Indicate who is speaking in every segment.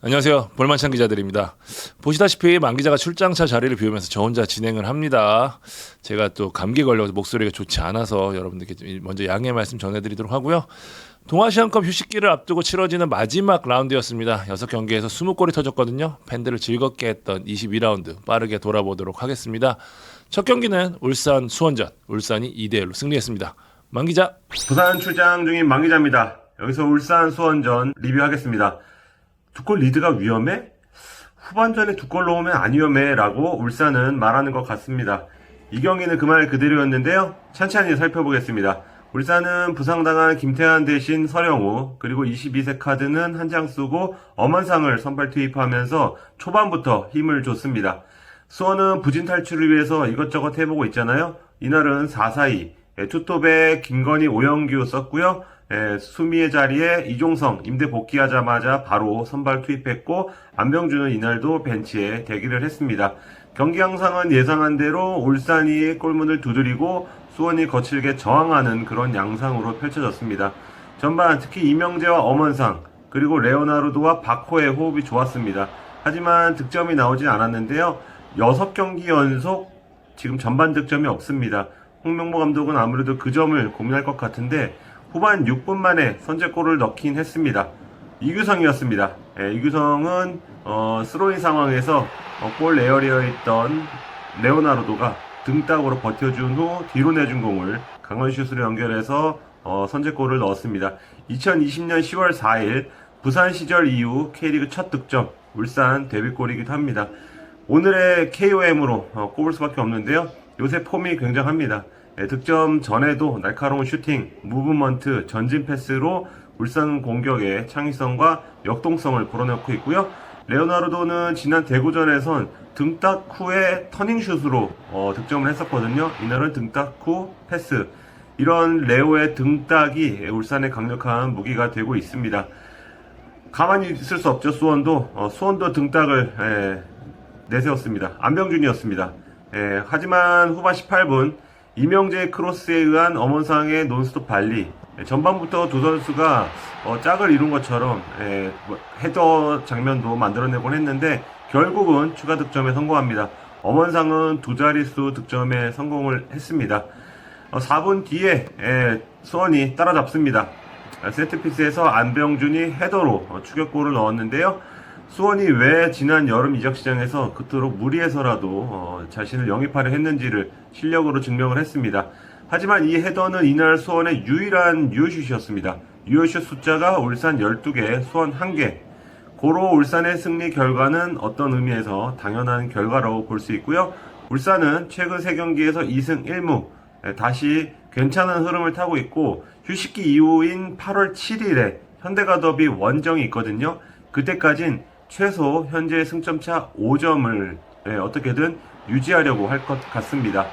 Speaker 1: 안녕하세요. 볼만찬 기자들입니다. 보시다시피 만 기자가 출장차 자리를 비우면서 저 혼자 진행을 합니다. 제가 또 감기 걸려서 목소리가 좋지 않아서 여러분들께 먼저 양해 말씀 전해드리도록 하고요. 동아시안컵 휴식기를 앞두고 치러지는 마지막 라운드였습니다. 6경기에서 20골이 터졌거든요. 팬들을 즐겁게 했던 22라운드 빠르게 돌아보도록 하겠습니다. 첫 경기는 울산 수원전. 울산이 2대1로 승리했습니다. 만 기자.
Speaker 2: 부산 출장 중인 만 기자입니다. 여기서 울산 수원전 리뷰하겠습니다. 2골 리드가 위험해? 후반전에 2골 넣으면 안 위험해 라고 울산은 말하는 것 같습니다. 이 경기는 그 말 그대로였는데요. 찬찬히 살펴보겠습니다. 울산은 부상당한 김태환 대신 서령우, 그리고 22세 카드는 한 장 쓰고 엄원상을 선발 투입하면서 초반부터 힘을 줬습니다. 수원은 부진 탈출을 위해서 이것저것 해보고 있잖아요. 이날은 4-4-2, 투톱에 김건희, 오영규 썼고요. 수미의 자리에 이종성 임대 복귀하자마자 바로 선발 투입했고, 안병준은 이날도 벤치에 대기를 했습니다. 경기 양상은 예상한 대로 울산이 골문을 두드리고 수원이 거칠게 저항하는 그런 양상으로 펼쳐졌습니다. 전반 특히 이명재와 엄원상 그리고 레오나르도와 박호의 호흡이 좋았습니다. 하지만 득점이 나오진 않았는데요. 6경기 연속 지금 전반 득점이 없습니다. 홍명보 감독은 아무래도 그 점을 고민할 것 같은데 후반 6분 만에 선제골을 넣긴 했습니다. 이규성이었습니다. 이규성은 스로인 상황에서 골 에어리어에 있던 레오나르도가 등딱으로 버텨준 후 뒤로 내준 공을 강원슛으로 연결해서 선제골을 넣었습니다. 2020년 10월 4일 부산 시절 이후 K리그 첫 득점, 울산 데뷔골이기도 합니다. 오늘의 KOM으로 꼽을 수밖에 없는데요. 요새 폼이 굉장합니다. 득점 전에도 날카로운 슈팅, 무브먼트, 전진 패스로 울산 공격의 창의성과 역동성을 불어넣고 있고요. 레오나르도는 지난 대구전에선 등딱 후에 터닝슛으로 득점을 했었거든요. 이날은 등딱 후 패스. 이런 레오의 등딱이 울산의 강력한 무기가 되고 있습니다. 가만히 있을 수 없죠. 수원도 등딱을 내세웠습니다. 안병준이었습니다. 하지만 후반 18분 이명재의 크로스에 의한 엄원상의 논스톱 발리, 전반부터 두 선수가 짝을 이룬 것처럼 헤더 장면도 만들어내곤 했는데 결국은 추가 득점에 성공합니다. 엄원상은 두 자릿수 득점에 성공을 했습니다. 4분 뒤에 수원이 따라잡습니다. 세트피스에서 안병준이 헤더로 추격골을 넣었는데요. 수원이 왜 지난 여름 이적 시장에서 그토록 무리해서라도 자신을 영입하려 했는지를 실력으로 증명을 했습니다. 하지만 이 헤더는 이날 수원의 유일한 유효슛이었습니다. 유효슛 숫자가 울산 12개, 수원 1개. 고로 울산의 승리 결과는 어떤 의미에서 당연한 결과라고 볼 수 있고요. 울산은 최근 3경기에서 2승 1무, 다시 괜찮은 흐름을 타고 있고 휴식기 이후인 8월 7일에 현대가더비 원정이 있거든요. 그때까진 최소 현재 승점차 5점을 어떻게든 유지하려고 할 것 같습니다.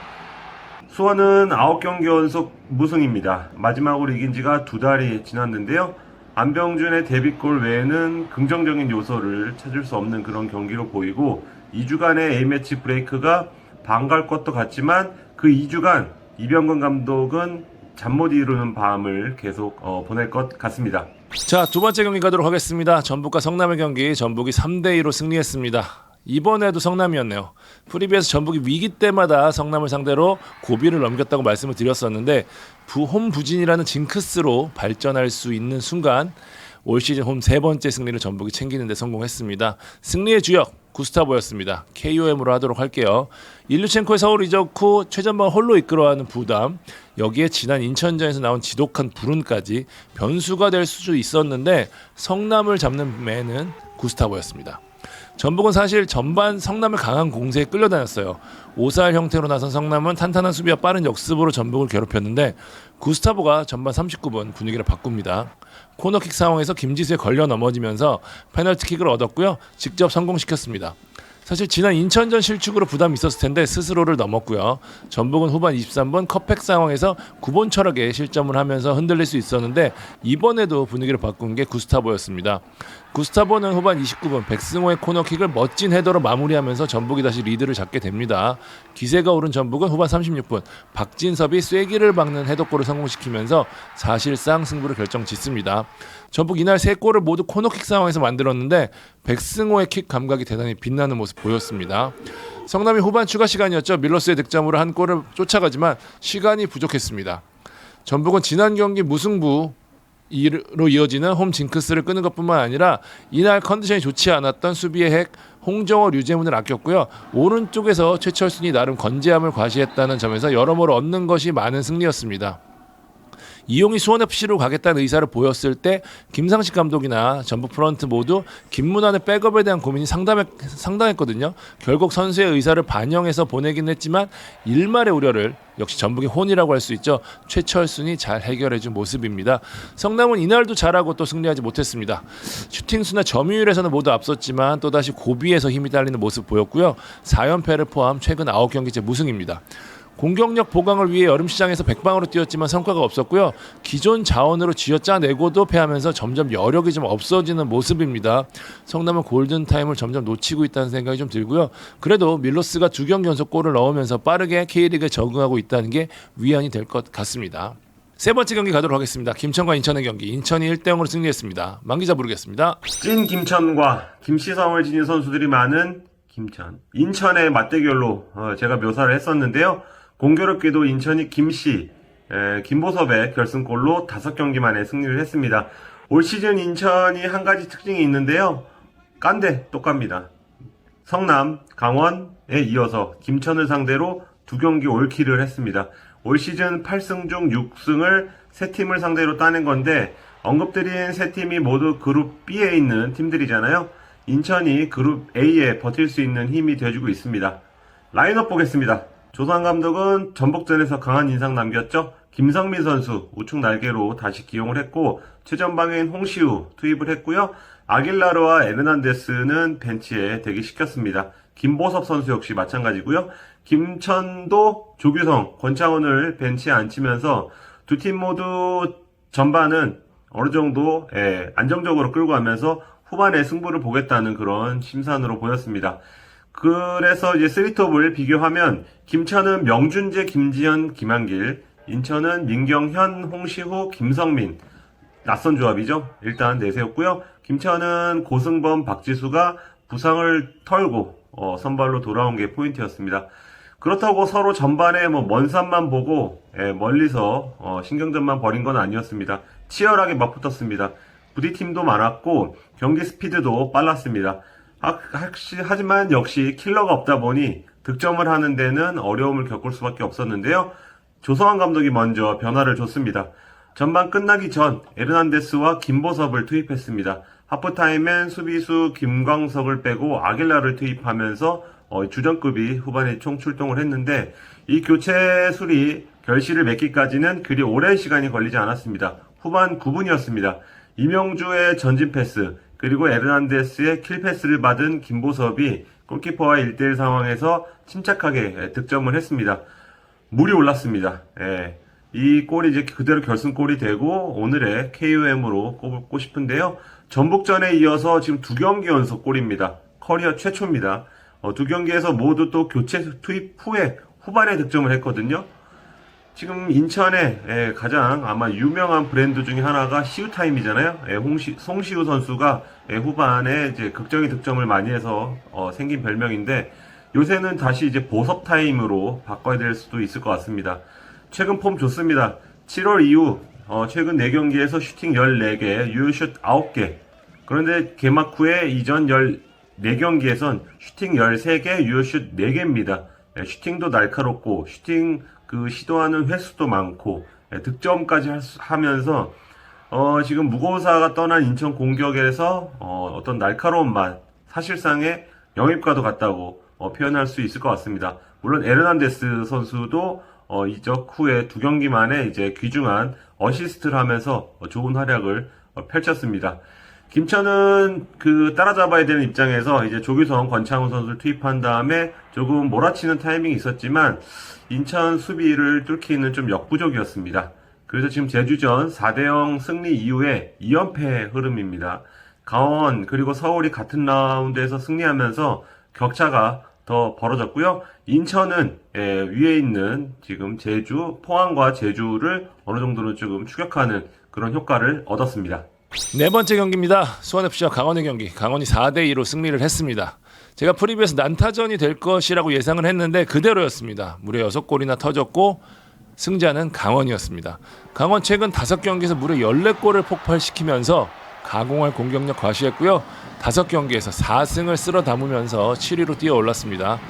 Speaker 2: 수원은 9경기 연속 무승입니다. 마지막으로 이긴 지가 2달이 지났는데요. 안병준의 데뷔골 외에는 긍정적인 요소를 찾을 수 없는 그런 경기로 보이고 2주간의 A매치 브레이크가 반갈 것도 같지만 그 2주간 이병건 감독은 잠 못 이루는 밤을 계속 보낼 것 같습니다.
Speaker 1: 자, 두 번째 경기 가도록 하겠습니다. 전북과 성남의 경기, 전북이 3대2로 승리했습니다. 이번에도 성남이었네요. 프리뷰에서 전북이 위기 때마다 성남을 상대로 고비를 넘겼다고 말씀을 드렸었는데 홈 부진이라는 징크스로 발전할 수 있는 순간 올 시즌 홈 3번째 승리를 전북이 챙기는 데 성공했습니다. 승리의 주역 구스타보였습니다. KOM으로 하도록 할게요. 일류첸코의 서울 이적 후 최전방 홀로 이끌어가는 부담, 여기에 지난 인천전에서 나온 지독한 불운까지 변수가 될 수도 있었는데 성남을 잡는 매는 구스타보였습니다. 전북은 사실 전반 성남을 강한 공세에 끌려다녔어요. 5-4-1 형태로 나선 성남은 탄탄한 수비와 빠른 역습으로 전북을 괴롭혔는데 구스타보가 전반 39분 분위기를 바꿉니다. 코너킥 상황에서 김지수에 걸려 넘어지면서 페널티킥을 얻었고요. 직접 성공시켰습니다. 사실 지난 인천전 실축으로 부담이 있었을 텐데 스스로를 넘었고요. 전북은 후반 23분 컵백 상황에서 구본철학에 실점을 하면서 흔들릴 수 있었는데 이번에도 분위기를 바꾼 게 구스타보였습니다. 구스타보는 후반 29분 백승호의 코너킥을 멋진 헤더로 마무리하면서 전북이 다시 리드를 잡게 됩니다. 기세가 오른 전북은 후반 36분 박진섭이 쐐기를 박는 헤더골을 성공시키면서 사실상 승부를 결정짓습니다. 전북 이날 3골을 모두 코너킥 상황에서 만들었는데 백승호의 킥 감각이 대단히 빛나는 모습 보였습니다. 성남이 후반 추가 시간이었죠. 밀러스의 득점으로 한 골을 쫓아가지만 시간이 부족했습니다. 전북은 지난 경기 무승부 로 이어지는 홈 징크스를 끄는 것뿐만 아니라 이날 컨디션이 좋지 않았던 수비의 핵 홍정호, 류재문을 아꼈고요. 오른쪽에서 최철순이 나름 건재함을 과시했다는 점에서 여러모로 얻는 것이 많은 승리였습니다. 이용이 수원FC로 가겠다는 의사를 보였을 때 김상식 감독이나 전북 프런트 모두 김문환의 백업에 대한 고민이 상당했거든요. 결국 선수의 의사를 반영해서 보내긴 했지만 일말의 우려를 역시 전북의 혼이라고 할 수 있죠. 최철순이 잘 해결해준 모습입니다. 성남은 이날도 잘하고 또 승리하지 못했습니다. 슈팅수나 점유율에서는 모두 앞섰지만 또다시 고비에서 힘이 딸리는 모습 보였고요. 4연패를 포함 최근 9경기째 무승입니다. 공격력 보강을 위해 여름시장에서 백방으로 뛰었지만 성과가 없었고요. 기존 자원으로 쥐어짜내고도 패하면서 점점 여력이 좀 없어지는 모습입니다. 성남은 골든타임을 점점 놓치고 있다는 생각이 좀 들고요. 그래도 밀로스가 2경기 연속 골을 넣으면서 빠르게 K리그에 적응하고 있다는 게 위안이 될 것 같습니다. 세 번째 경기 가도록 하겠습니다. 김천과 인천의 경기. 인천이 1대0으로 승리했습니다. 만기자 부르겠습니다.
Speaker 2: 찐 김천과 김시성을 지닌 선수들이 많은 김천. 인천의 맞대결로 제가 묘사를 했었는데요. 공교롭게도 인천이 김보섭의 결승골로 5경기 만에 승리를 했습니다. 올 시즌 인천이 한 가지 특징이 있는데요. 깐데 또 깝니다. 성남, 강원에 이어서 김천을 상대로 2경기 올킬을 했습니다. 올 시즌 8승 중 6승을 3팀을 상대로 따낸 건데 언급드린 3팀이 모두 그룹 B에 있는 팀들이잖아요. 인천이 그룹 A에 버틸 수 있는 힘이 되어주고 있습니다. 라인업 보겠습니다. 조상 감독은 전북전에서 강한 인상 남겼죠. 김성민 선수 우측 날개로 다시 기용을 했고 최전방엔 홍시우 투입을 했고요. 아길라르와 에르난데스는 벤치에 대기시켰습니다. 김보섭 선수 역시 마찬가지고요. 김천도 조규성, 권창훈을 벤치에 앉히면서 두 팀 모두 전반은 어느 정도 안정적으로 끌고 가면서 후반에 승부를 보겠다는 그런 심산으로 보였습니다. 그래서 이제 3톱을 비교하면 김천은 명준재, 김지현, 김한길, 인천은 민경현, 홍시후, 김성민 낯선 조합이죠. 일단 내세웠고요. 김천은 고승범, 박지수가 부상을 털고 선발로 돌아온 게 포인트였습니다. 그렇다고 서로 전반에 먼 산만 보고 멀리서 신경전만 벌인 건 아니었습니다. 치열하게 맞붙었습니다. 부딪힘도 많았고 경기 스피드도 빨랐습니다. 하지만 역시 킬러가 없다 보니 득점을 하는 데는 어려움을 겪을 수밖에 없었는데요. 조성환 감독이 먼저 변화를 줬습니다. 전반 끝나기 전 에르난데스와 김보섭을 투입했습니다. 하프타임엔 수비수 김광석을 빼고 아길라를 투입하면서 주전급이 후반에 총 출동을 했는데 이 교체술이 결실을 맺기까지는 그리 오랜 시간이 걸리지 않았습니다. 후반 9분이었습니다. 이명주의 전진 패스 그리고 에르난데스의 킬 패스를 받은 김보섭이 골키퍼와 1대1 상황에서 침착하게 득점을 했습니다. 물이 올랐습니다. 이 골이 이제 그대로 결승골이 되고 오늘의 KOM으로 꼽고 싶은데요. 전북전에 이어서 지금 2경기 연속 골입니다. 커리어 최초입니다. 2경기에서 모두 또 교체 투입 후에 후반에 득점을 했거든요. 지금 인천의 가장 아마 유명한 브랜드 중에 하나가 시우타임이잖아요. 송시우 선수가 후반에 이제 극적인 득점을 많이 해서 생긴 별명인데 요새는 다시 이제 보섭타임으로 바꿔야 될 수도 있을 것 같습니다. 최근 폼 좋습니다. 7월 이후 최근 4경기에서 슈팅 14개, 유효슛 9개. 그런데 개막 후에 이전 14경기에선 슈팅 13개, 유효슛 4개입니다. 슈팅도 날카롭고 슈팅 시도하는 횟수도 많고 득점까지 하면서 지금 무고사가 떠난 인천 공격에서 어떤 날카로운 맛, 사실상의 영입과도 같다고 표현할 수 있을 것 같습니다. 물론 에르난데스 선수도 이적 후에 2경기 만에 이제 귀중한 어시스트를 하면서 좋은 활약을 펼쳤습니다. 김천은 따라잡아야 되는 입장에서 이제 조규성, 권창훈 선수를 투입한 다음에 조금 몰아치는 타이밍이 있었지만 인천 수비를 뚫기는 좀 역부족이었습니다. 그래서 지금 제주전 4대0 승리 이후에 2연패 흐름입니다. 강원 그리고 서울이 같은 라운드에서 승리하면서 격차가 더 벌어졌고요. 인천은 위에 있는 지금 제주, 포항과 제주를 어느 정도는 조금 추격하는 그런 효과를 얻었습니다.
Speaker 1: 네 번째 경기입니다. 수원FC와 강원의 경기. 강원이 4대2로 승리를 했습니다. 제가 프리뷰에서 난타전이 될 것이라고 예상을 했는데 그대로였습니다. 무려 6골이나 터졌고 승자는 강원이었습니다. 강원 최근 5경기에서 무려 14골을 폭발시키면서 가공할 공격력 과시했고요. 5경기에서 4승을 쓸어 담으면서 7위로 뛰어올랐습니다.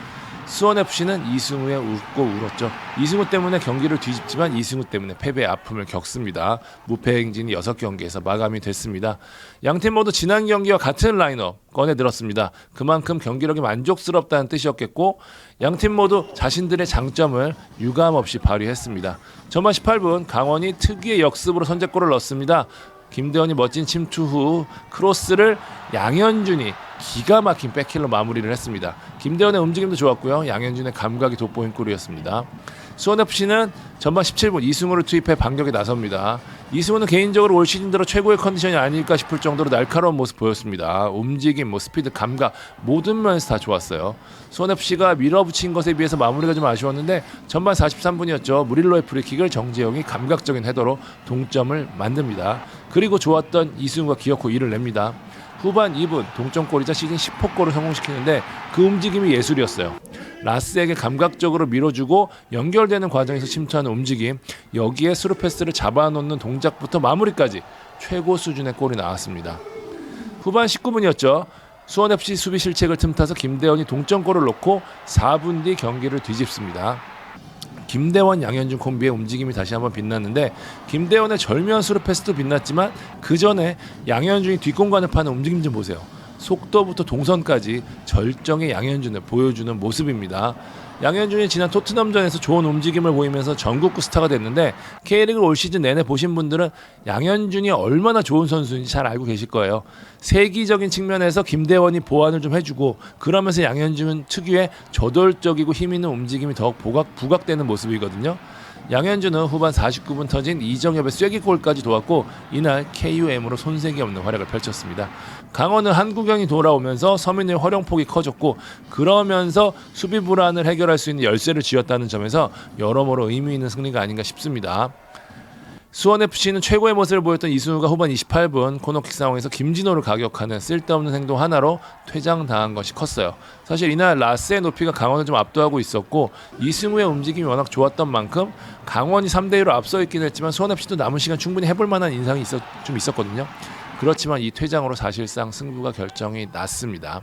Speaker 1: 수원FC는 이승우에 웃고 울었죠. 이승우 때문에 경기를 뒤집지만 이승우 때문에 패배의 아픔을 겪습니다. 무패 행진이 6경기에서 마감이 됐습니다. 양팀 모두 지난 경기와 같은 라인업 꺼내들었습니다. 그만큼 경기력이 만족스럽다는 뜻이었겠고 양팀 모두 자신들의 장점을 유감없이 발휘했습니다. 전반 18분 강원이 특유의 역습으로 선제골을 넣었습니다. 김대원이 멋진 침투 후 크로스를 양현준이 기가 막힌 백힐로 마무리를 했습니다. 김대원의 움직임도 좋았고요. 양현준의 감각이 돋보인 골이었습니다. 수원FC는 전반 17분 이승우를 투입해 반격에 나섭니다. 이승우는 개인적으로 올 시즌 들어 최고의 컨디션이 아닐까 싶을 정도로 날카로운 모습 보였습니다. 움직임, 스피드, 감각 모든 면에서 다 좋았어요. 수원FC가 밀어붙인 것에 비해서 마무리가 좀 아쉬웠는데 전반 43분이었죠. 무릴로의 프리킥을 정재영이 감각적인 헤더로 동점을 만듭니다. 그리고 좋았던 이승우가 기어코 이를 냅니다. 후반 2분 동점골이자 시즌 10호 골을 성공시키는데 그 움직임이 예술이었어요. 라스에게 감각적으로 밀어주고 연결되는 과정에서 침투하는 움직임, 여기에 스루 패스를 잡아놓는 동작부터 마무리까지 최고 수준의 골이 나왔습니다. 후반 19분이었죠. 수원FC 수비 실책을 틈타서 김대원이 동점골을 넣고 4분 뒤 경기를 뒤집습니다. 김대원, 양현준 콤비의 움직임이 다시 한번 빛났는데 김대원의 절묘한 스루 패스도 빛났지만 그 전에 양현준이 뒷공간을 파는 움직임 좀 보세요. 속도부터 동선까지 절정의 양현준을 보여주는 모습입니다. 양현준이 지난 토트넘전에서 좋은 움직임을 보이면서 전국구 스타가 됐는데 K리그 올 시즌 내내 보신 분들은 양현준이 얼마나 좋은 선수인지 잘 알고 계실 거예요. 세기적인 측면에서 김대원이 보완을 좀 해주고 그러면서 양현준 특유의 저돌적이고 힘있는 움직임이 더욱 부각되는 모습이거든요. 양현준은 후반 49분 터진 이정엽의 쐐기골까지 도왔고 이날 KUM으로 손색이 없는 활약을 펼쳤습니다. 강원은 한국영이 돌아오면서 서민의 활용폭이 커졌고 그러면서 수비 불안을 해결할 수 있는 열쇠를 쥐었다는 점에서 여러모로 의미 있는 승리가 아닌가 싶습니다. 수원FC는 최고의 모습을 보였던 이승우가 후반 28분 코너킥 상황에서 김진호를 가격하는 쓸데없는 행동 하나로 퇴장당한 것이 컸어요. 사실 이날 라스의 높이가 강원을 좀 압도하고 있었고 이승우의 움직임이 워낙 좋았던 만큼 강원이 3대1로 앞서 있긴 했지만 수원FC도 남은 시간 충분히 해볼 만한 인상이 좀 있었거든요. 그렇지만 이 퇴장으로 사실상 승부가 결정이 났습니다.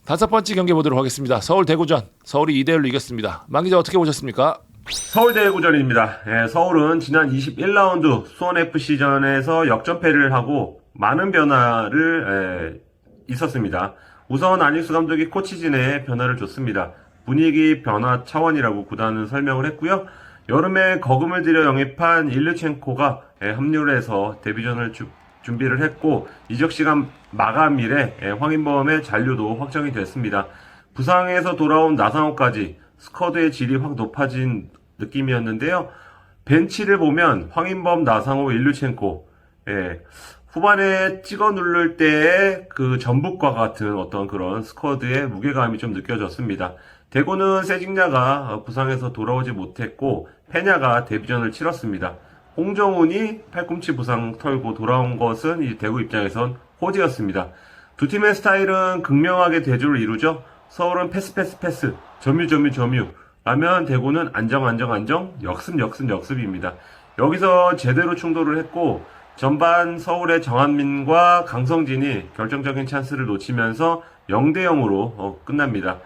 Speaker 1: 5번째 경기 보도록 하겠습니다. 서울 대구전, 서울이 2대1로 이겼습니다. 만 기자 어떻게 보셨습니까?
Speaker 2: 서울대구전입니다. 서울은 지난 21라운드 수원FC전에서 역전패를 하고 많은 변화를 있었습니다. 우선 안익수 감독이 코치진에 변화를 줬습니다. 분위기 변화 차원이라고 구단은 설명을 했고요. 여름에 거금을 들여 영입한 일류첸코가 합류를 해서 데뷔전을 준비를 했고 이적시간 마감일에 황인범의 잔류도 확정이 됐습니다. 부상에서 돌아온 나상호까지 스쿼드의 질이 확 높아진 느낌이었는데요. 벤치를 보면 황인범, 나상호, 일류첸코 후반에 찍어 누를 때의 그 전북과 같은 어떤 그런 스쿼드의 무게감이 좀 느껴졌습니다. 대구는 세징야가 부상에서 돌아오지 못했고 페냐가 데뷔전을 치렀습니다. 홍정훈이 팔꿈치 부상 털고 돌아온 것은 이 대구 입장에선 호재였습니다. 두 팀의 스타일은 극명하게 대조를 이루죠. 서울은 패스 점유 라면 대구는 안정 역습입니다. 여기서 제대로 충돌을 했고 전반 서울의 정한민과 강성진이 결정적인 찬스를 놓치면서 0대0으로 끝납니다.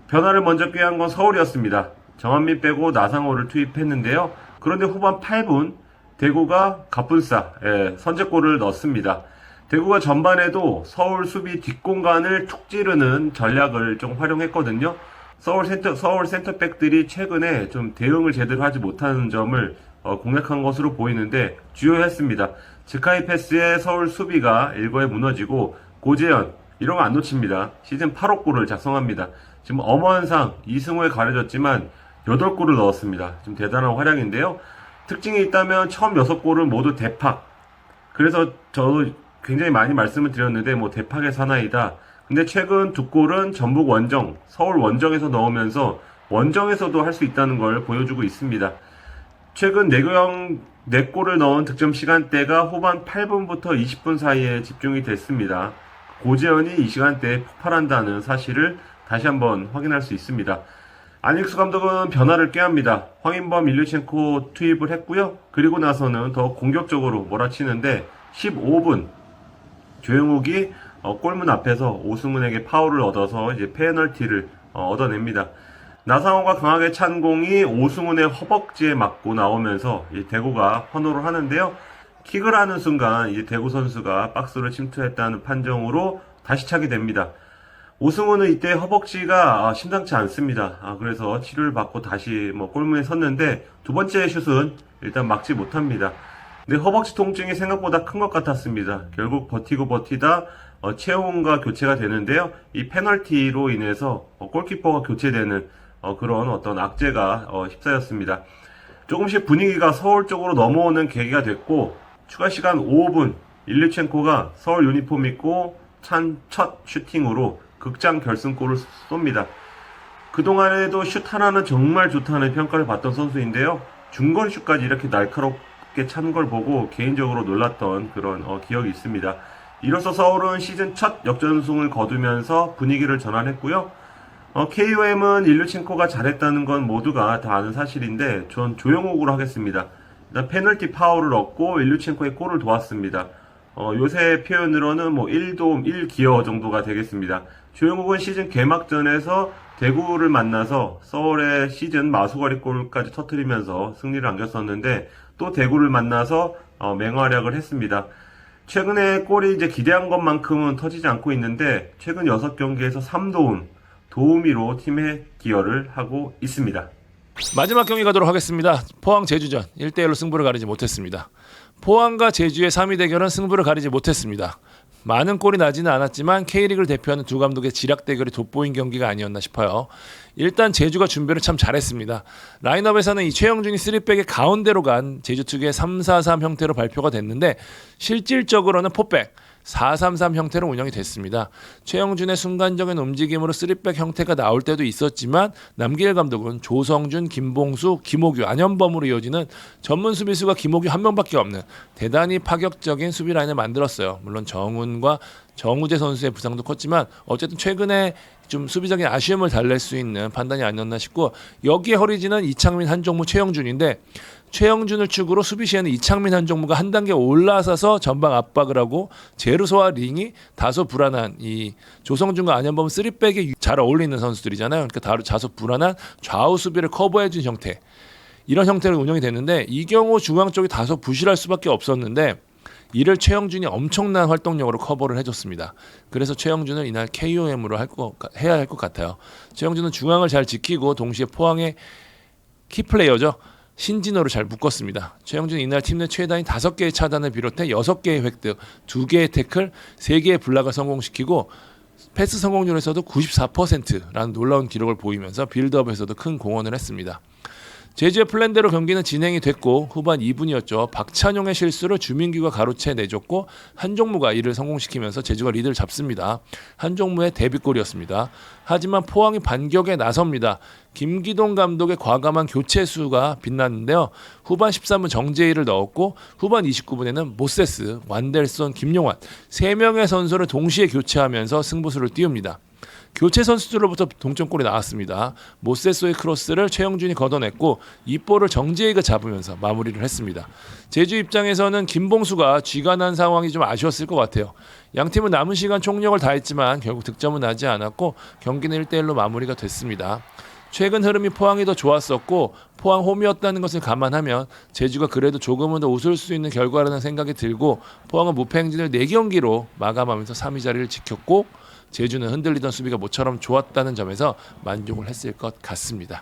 Speaker 2: 변화를 먼저 꾀한 건 서울이었습니다. 정한민 빼고 나상호를 투입했는데요. 그런데 후반 8분 대구가 가뿐싸 선제골을 넣습니다. 대구가 전반에도 서울 수비 뒷공간을 툭 찌르는 전략을 좀 활용했거든요. 서울 센터백들이 최근에 좀 대응을 제대로 하지 못하는 점을 공략한 것으로 보이는데 주요했습니다. 즈카이 패스에 서울 수비가 일거에 무너지고 고재현 이런 거 안 놓칩니다. 시즌 8호 골을 작성합니다. 지금 엄원상 이승우에 가려졌지만 8골을 넣었습니다. 좀 대단한 활약인데요. 특징이 있다면 처음 6골은 모두 대팍. 그래서 저도 굉장히 많이 말씀을 드렸는데 뭐 대팍의 사나이다. 근데 최근 두 골은 전북 원정, 서울 원정에서 넣으면서 원정에서도 할 수 있다는 걸 보여주고 있습니다. 최근 4골을 넣은 득점 시간대가 후반 8분부터 20분 사이에 집중이 됐습니다. 고재현이 이 시간대에 폭발한다는 사실을 다시 한번 확인할 수 있습니다. 안익수 감독은 변화를 꾀합니다. 황인범, 일류첸코 투입을 했고요. 그리고 나서는 더 공격적으로 몰아치는데 15분 조영욱이 골문 앞에서 오승훈에게 파울을 얻어서 이제 페널티를 얻어냅니다. 나상호가 강하게 찬 공이 오승훈의 허벅지에 맞고 나오면서 대구가 환호를 하는데요. 킥을 하는 순간 이제 대구 선수가 박스로 침투했다는 판정으로 다시 차게 됩니다. 오승훈은 이때 허벅지가 심상치 않습니다. 그래서 치료를 받고 다시 골문에 섰는데 두 번째 슛은 일단 막지 못합니다. 근데 허벅지 통증이 생각보다 큰 것 같았습니다. 결국 버티다 최용훈과 교체가 되는데요. 이 페널티로 인해서 골키퍼가 교체되는 그런 어떤 악재가 휩싸였습니다. 조금씩 분위기가 서울 쪽으로 넘어오는 계기가 됐고 추가 시간 5분 일류첸코가 서울 유니폼 입고 찬 첫 슈팅으로 극장 결승골을 쏩니다. 그동안에도 슛 하나는 정말 좋다는 평가를 받던 선수인데요. 중거리 슛까지 이렇게 날카롭게 찬 걸 보고 개인적으로 놀랐던 그런 기억이 있습니다. 이로써 서울은 시즌 첫 역전승을 거두면서 분위기를 전환했고요. KOM은 일류첸코가 잘했다는 건 모두가 다 아는 사실인데 전 조영욱으로 하겠습니다. 일단 페널티 파울을 얻고 일류첸코의 골을 도왔습니다. 요새 표현으로는 1도움 1기여 정도가 되겠습니다. 조영욱은 시즌 개막전에서 대구를 만나서 서울의 시즌 마수거리 골까지 터뜨리면서 승리를 안겼었는데 또 대구를 만나서 맹활약을 했습니다. 최근에 골이 이제 기대한 것만큼은 터지지 않고 있는데 최근 6경기에서 3도움, 도우미로 팀에 기여를 하고 있습니다.
Speaker 1: 마지막 경기 가도록 하겠습니다. 포항 제주전 1대1로 승부를 가리지 못했습니다. 포항과 제주의 3위 대결은 승부를 가리지 못했습니다. 많은 골이 나지는 않았지만 K리그를 대표하는 두 감독의 지략 대결이 돋보인 경기가 아니었나 싶어요. 일단 제주가 준비를 참 잘했습니다. 라인업에서는 이 최영준이 3백의 가운데로 간 제주 특유의 3-4-3 형태로 발표가 됐는데 실질적으로는 포백 4-3-3 형태로 운영이 됐습니다. 최영준의 순간적인 움직임으로 3백 형태가 나올 때도 있었지만 남기일 감독은 조성준, 김봉수, 김호규, 안현범으로 이어지는 전문 수비수가 김호규 한 명밖에 없는 대단히 파격적인 수비 라인을 만들었어요. 물론 정훈과 정우재 선수의 부상도 컸지만 어쨌든 최근에 좀 수비적인 아쉬움을 달랠 수 있는 판단이 아니었나 싶고 여기에 허리지는 이창민, 한종무, 최영준인데 최영준을 축으로 수비 시에는 이창민, 한종무가 한 단계 올라서서 전방 압박을 하고 제루소와 링이 다소 불안한 이 조성준과 안현범 3백에 잘 어울리는 선수들이잖아요. 그러니까 다소 불안한 좌우 수비를 커버해준 형태 이런 형태로 운영이 됐는데 이 경우 중앙 쪽이 다소 부실할 수밖에 없었는데 이를 최영준이 엄청난 활동력으로 커버를 해줬습니다. 그래서 최영준을 이날 KOM으로 해야 할 것 같아요. 최영준은 중앙을 잘 지키고 동시에 포항의 키플레이어죠. 신진호를 잘 묶었습니다. 최영준은 이날 팀 내 최다인 5개의 차단을 비롯해 6개의 획득, 2개의 태클, 3개의 블락을 성공시키고 패스 성공률에서도 94%라는 놀라운 기록을 보이면서 빌드업에서도 큰 공헌을 했습니다. 제주의 플랜대로 경기는 진행이 됐고 후반 2분이었죠. 박찬용의 실수를 주민규가 가로채 내줬고 한종무가 이를 성공시키면서 제주가 리드를 잡습니다. 한종무의 데뷔골이었습니다. 하지만 포항이 반격에 나섭니다. 김기동 감독의 과감한 교체 수가 빛났는데요. 후반 13분 정재희를 넣었고 후반 29분에는 모세스, 완델손, 김용환 3명의 선수를 동시에 교체하면서 승부수를 띄웁니다. 교체 선수들로부터 동점골이 나왔습니다. 모세소의 크로스를 최영준이 걷어냈고 이 볼을 정재희가 잡으면서 마무리를 했습니다. 제주 입장에서는 김봉수가 쥐가 난 상황이 좀 아쉬웠을 것 같아요. 양팀은 남은 시간 총력을 다했지만 결국 득점은 나지 않았고 경기는 1대1로 마무리가 됐습니다. 최근 흐름이 포항이 더 좋았었고 포항 홈이었다는 것을 감안하면 제주가 그래도 조금은 더 웃을 수 있는 결과라는 생각이 들고 포항은 무패 행진을 4경기로 마감하면서 3위 자리를 지켰고 제주는 흔들리던 수비가 모처럼 좋았다는 점에서 만족을 했을 것 같습니다.